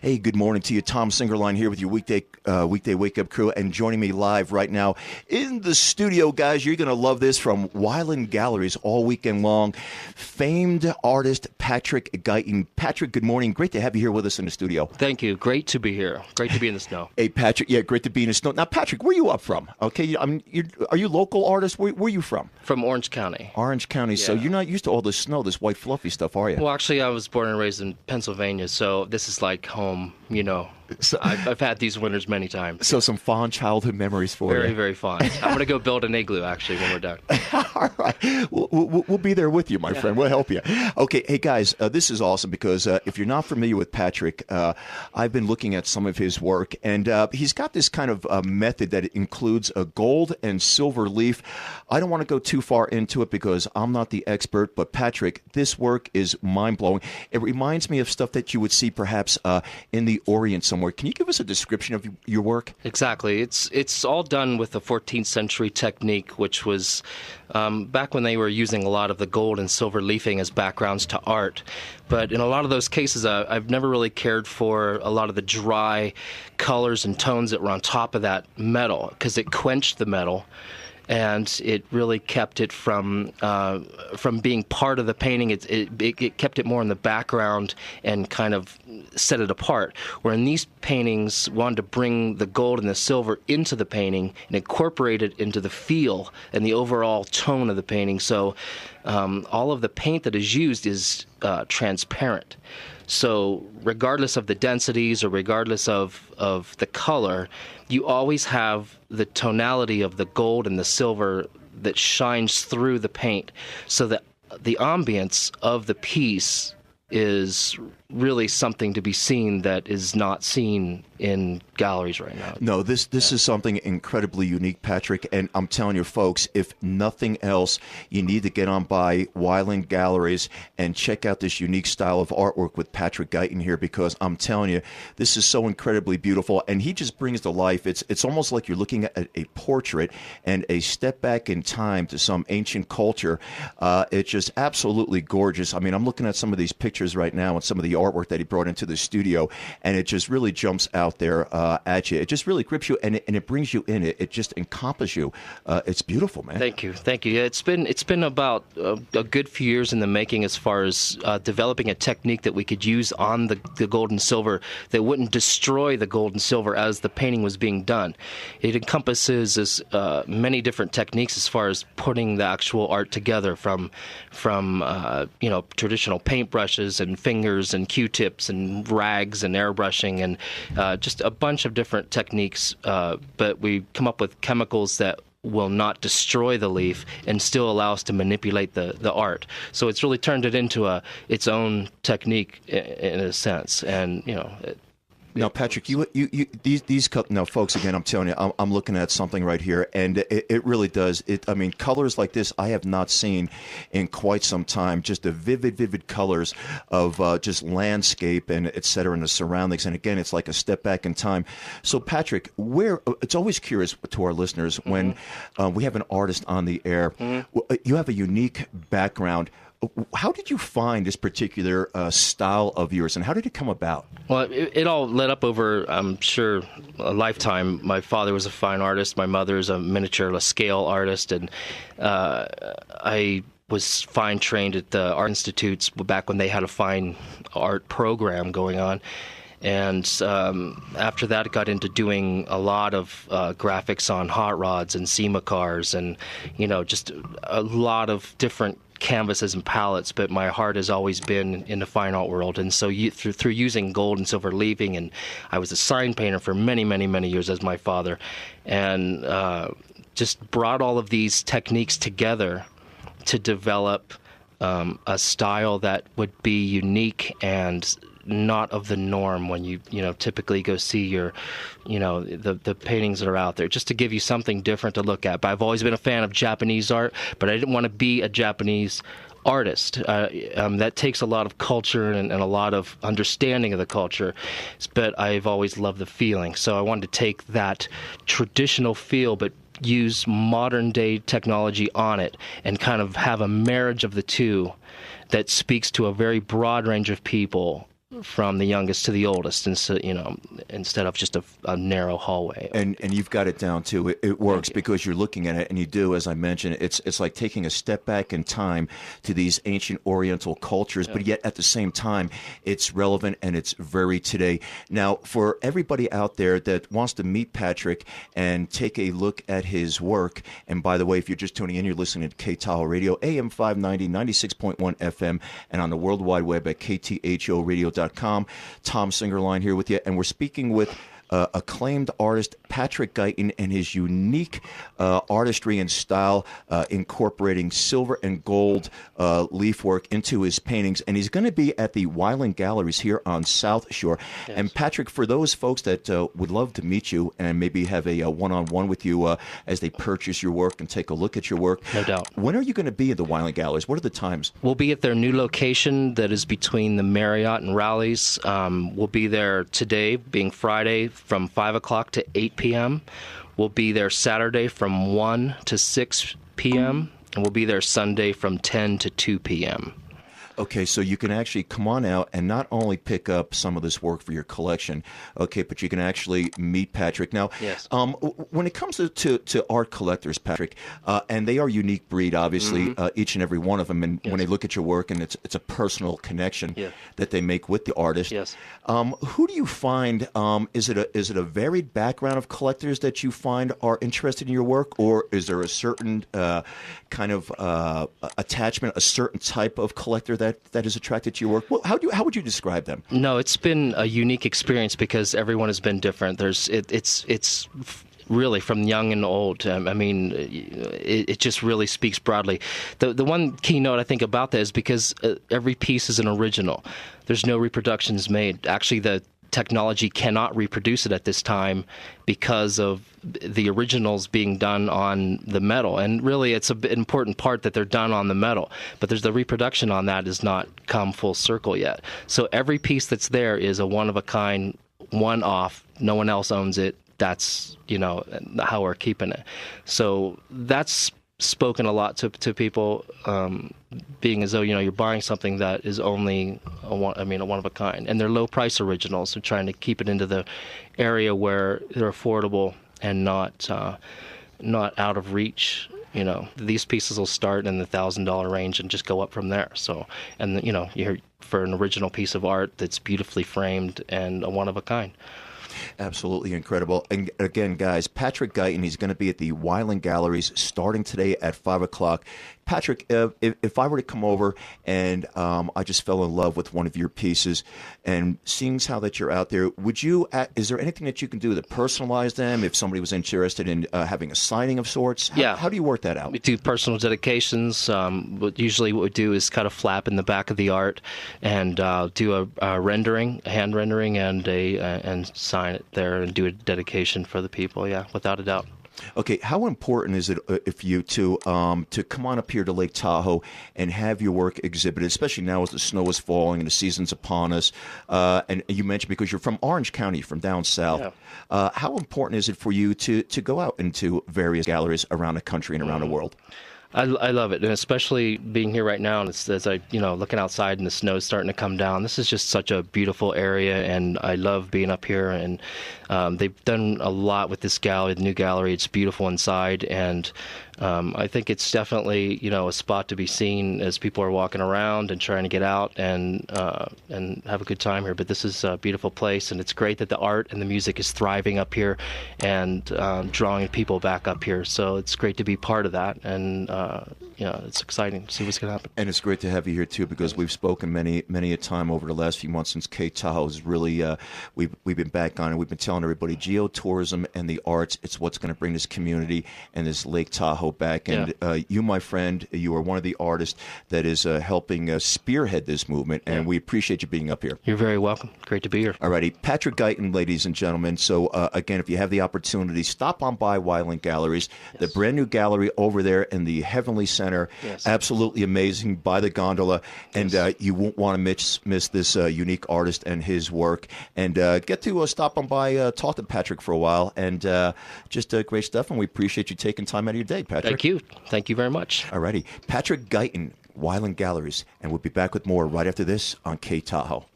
Hey, good morning to you. Tom Singerline here with your weekday Wake Up crew, and joining me live right now in the studio, guys, you're going to love this, from Wyland Galleries all weekend long, famed artist Patrick Guyton. Patrick, good morning. Great to have you here with us in the studio. Thank you. Great to be here. Great to be in the snow. Hey, Patrick. Yeah, great to be in the snow. Now, Patrick, where are you up from? Okay, are you local artist? Where are you from? From Orange County. Orange County. Yeah. So you're not used to all this snow, this white fluffy stuff, are you? Well, actually, I was born and raised in Pennsylvania, so this is like home, you know. So, I've had these winters many times. So some fond childhood memories for you. Very, very fond. I'm going to go build an igloo, actually, when we're done. All right. We'll be there with you, my friend. We'll help you. Okay. Hey, guys, this is awesome because if you're not familiar with Patrick, I've been looking at some of his work, and he's got this kind of method that includes a gold and silver leaf. I don't want to go too far into it because I'm not the expert, but Patrick, this work is mind-blowing. It reminds me of stuff that you would see perhaps in the Orient somewhere. Can you give us a description of your work? Exactly. It's all done with the 14th century technique, which was back when they were using a lot of the gold and silver leafing as backgrounds to art. But in a lot of those cases, I've never really cared for a lot of the dry colors and tones that were on top of that metal, because it quenched the metal. And it really kept it from being part of the painting. It kept it more in the background and kind of set it apart. Where in these paintings, wanted to bring the gold and the silver into the painting and incorporate it into the feel and the overall tone of the painting. So all of the paint that is used is transparent. So regardless of the densities or regardless of the color, you always have the tonality of the gold and the silver that shines through the paint, so that the ambience of the piece is really something to be seen that is not seen in galleries right now. No, this is something incredibly unique, Patrick, and I'm telling you, folks, if nothing else, you need to get on by Wyland Galleries and check out this unique style of artwork with Patrick Guyton here, because I'm telling you, this is so incredibly beautiful, and he just brings to life. It's almost like you're looking at a portrait and a step back in time to some ancient culture. It's just absolutely gorgeous. I mean, I'm looking at some of these pictures right now and some of the artwork that he brought into the studio, and it just really jumps out there at you. It just really grips you, and it brings you in. It just encompasses you. It's beautiful, man. Thank you. Yeah, it's been about a good few years in the making as far as developing a technique that we could use on the gold and silver that wouldn't destroy the gold and silver as the painting was being done. It encompasses many different techniques as far as putting the actual art together, from traditional paintbrushes and fingers and Q-tips and rags and airbrushing and just a bunch of different techniques, but we come up with chemicals that will not destroy the leaf and still allow us to manipulate the art. So it's really turned it into its own technique in a sense, and Now, Patrick, now, folks, again, I'm telling you, I'm looking at something right here, and it really does. I mean, colors like this I have not seen in quite some time. Just the vivid colors of just landscape and et cetera, and the surroundings. And again, it's like a step back in time. So, Patrick, it's always curious to our listeners when we have an artist on the air. You have a unique background. How did you find this particular style of yours, and how did it come about? Well, it all led up over, I'm sure, a lifetime. My father was a fine artist. My mother is a miniature scale artist, and I was fine trained at the art institutes back when they had a fine art program going on. And after that, I got into doing a lot of graphics on hot rods and SEMA cars, and just a lot of different canvases and palettes. But my heart has always been in the fine art world, and so through using gold and silver leafing, and I was a sign painter for many years as my father, and just brought all of these techniques together to develop a style that would be unique and not of the norm when you typically go see your the paintings that are out there, just to give you something different to look at. But I've always been a fan of Japanese art, but I didn't want to be a Japanese artist. That takes a lot of culture and a lot of understanding of the culture, but I've always loved the feeling. So I wanted to take that traditional feel but use modern day technology on it and kind of have a marriage of the two that speaks to a very broad range of people from the youngest to the oldest, and so, instead of just a narrow hallway. And you've got it down too. It works because you're looking at it, and you do, as I mentioned, it's like taking a step back in time to these ancient Oriental cultures, but yet at the same time, it's relevant and it's very today. Now, for everybody out there that wants to meet Patrick and take a look at his work, and by the way, if you're just tuning in, you're listening to K-Tahoe Radio, AM 590, 96.1 FM, and on the World Wide Web at kthoradio.com. Tom Singerline here with you, and we're speaking with acclaimed artist Patrick Guyton and his unique artistry and style, incorporating silver and gold leaf work into his paintings. And he's going to be at the Wyland Galleries here on South Shore. Yes. And Patrick, for those folks that would love to meet you and maybe have a one-on-one with you as they purchase your work and take a look at your work, no doubt. When are you going to be at the Wyland Galleries? What are the times? We'll be at their new location that is between the Marriott and Rowley's. We'll be there today, being Friday, from 5 o'clock to 8 p.m. We'll be there Saturday from 1 to 6 p.m. And we'll be there Sunday from 10 to 2 p.m. Okay, so you can actually come on out and not only pick up some of this work for your collection, okay, but you can actually meet Patrick. Now, yes. When it comes to art collectors, Patrick, and they are a unique breed, obviously, each and every one of them, and when they look at your work, and it's a personal connection that they make with the artist. Yes. Who do you find, is it a varied background of collectors that you find are interested in your work, or is there a certain kind of attachment, a certain type of collector that is attracted to your work? Well, how would you describe them? No, it's been a unique experience because everyone has been different. It's really from young and old. I mean, it just really speaks broadly. The one key note I think about that is because every piece is an original. There's no reproductions made. Actually, the technology cannot reproduce it at this time because of the originals being done on the metal. And really, it's an important part that they're done on the metal. But there's the reproduction on that has not come full circle yet. So every piece that's there is a one-of-a-kind, one-off. No one else owns it. That's, how we're keeping it. So that's spoken a lot to people, being as though you're buying something that is only a one-of-a-kind, and they're low-price originals. So trying to keep it into the area where they're affordable and not out of reach. These pieces will start in the $1,000 range and just go up from there. So, and you're for an original piece of art that's beautifully framed and a one-of-a-kind. Absolutely incredible. And again, guys, Patrick Guyton, he's going to be at the Wyland Galleries starting today at 5 o'clock. Patrick, if I were to come over and I just fell in love with one of your pieces, and seeing how that you're out there, is there anything that you can do to personalize them if somebody was interested in having a signing of sorts? How do you work that out? We do personal dedications. Usually what we do is cut a flap in the back of the art and do a rendering, a hand rendering, and sign it there and do a dedication for the people, without a doubt. Okay, how important is it if you to come on up here to Lake Tahoe and have your work exhibited, especially now as the snow is falling and the season's upon us? And you mentioned because you're from Orange County, from down south. Yeah. How important is it for you to go out into various galleries around the country and around the world? I love it, and especially being here right now, and as I, looking outside and the snow's starting to come down. This is just such a beautiful area, and I love being up here. And they've done a lot with this gallery, the new gallery. It's beautiful inside, and I think it's definitely, a spot to be seen as people are walking around and trying to get out and have a good time here. But this is a beautiful place, and it's great that the art and the music is thriving up here and drawing people back up here. So it's great to be part of that, and it's exciting to see what's going to happen. And it's great to have you here too, because we've spoken many a time over the last few months since K-Tahoe is really we've been back on, and we've been telling everybody geotourism and the arts, it's what's going to bring this community and this Lake Tahoe back. And you, my friend, you are one of the artists that is helping spearhead this movement, and we appreciate you being up here. You're very welcome. Great to be here. Alrighty, Patrick Guyton, ladies and gentlemen. So again, if you have the opportunity, stop on by Wyland Galleries, the brand new gallery over there in the Heavenly Center. Absolutely amazing, by the gondola, and you won't want to miss this unique artist and his work. And get to stop on by, talk to Patrick for a while, and just great stuff. And we appreciate you taking time out of your day, Patrick. Thank you very much. Alrighty, Patrick Guyton, Wyland Galleries, and we'll be back with more right after this on K-Tahoe.